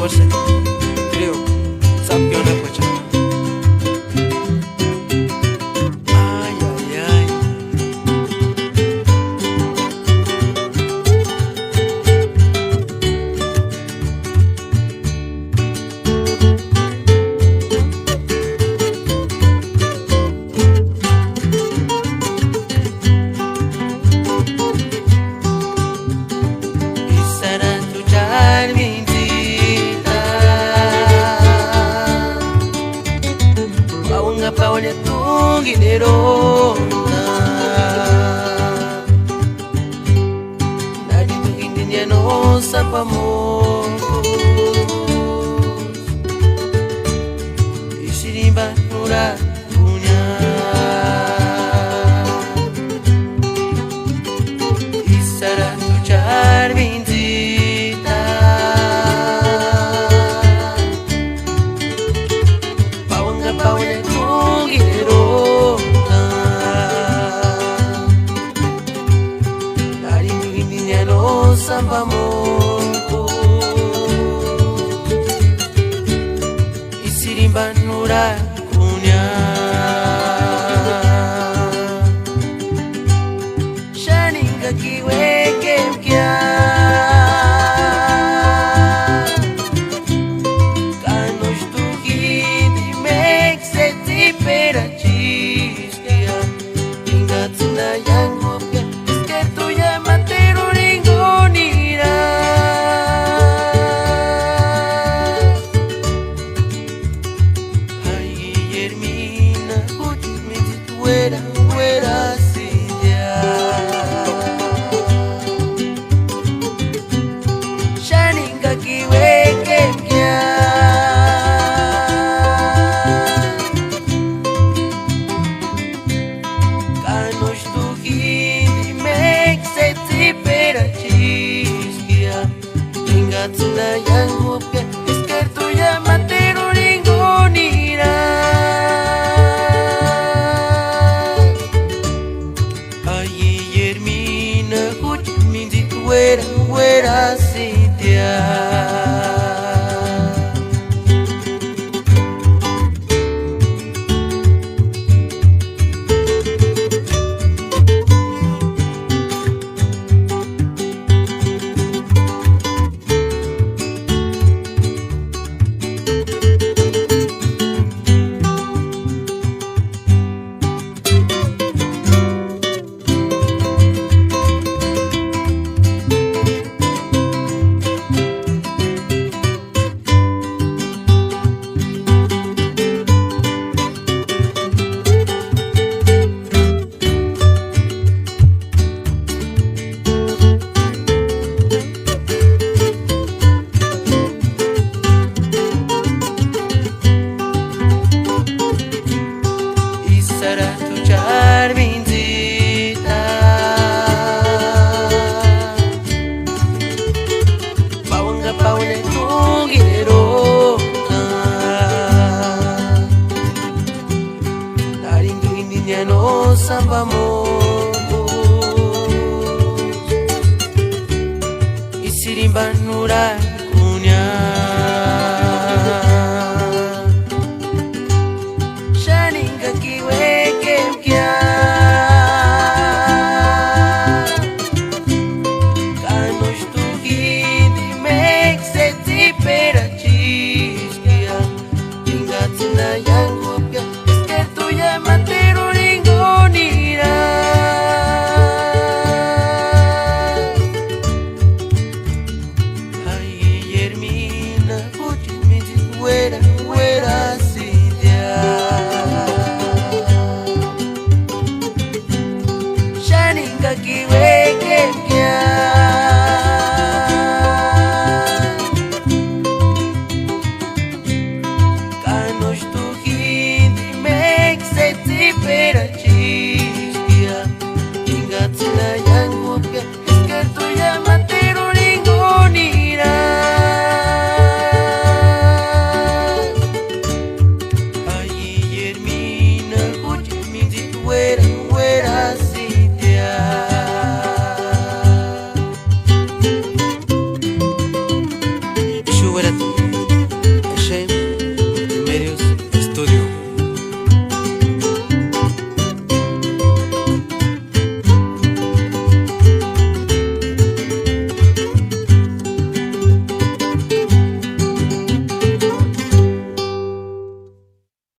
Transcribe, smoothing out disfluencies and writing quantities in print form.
você. Trio, sabe que eu não é coisa. Ai, ai, ai. Paulha tunginerona Nadi tungindinya no sapamos Isirimba nura punya Isara tujar bintita Paulha samba mongo Isirimba nura kunya Shaninga kiwe kemkia Kanos tukidi mek seti perachiskia Ingat na yango pia Esketu ya materu fuera sin ya Shaninga kiwe kemkia Kanos tukidi mek seti perachiskia Ingat na yangu pia Eskertu ya materu ringonira Fuera Cintia no samba mongo Isirimba nura kunya Shaninga kiwe kemkia Kanos tukidi mek seti perachiskia Ingat na yangu pia Eskertu ya materu fuera Cintia Shaninga kiwe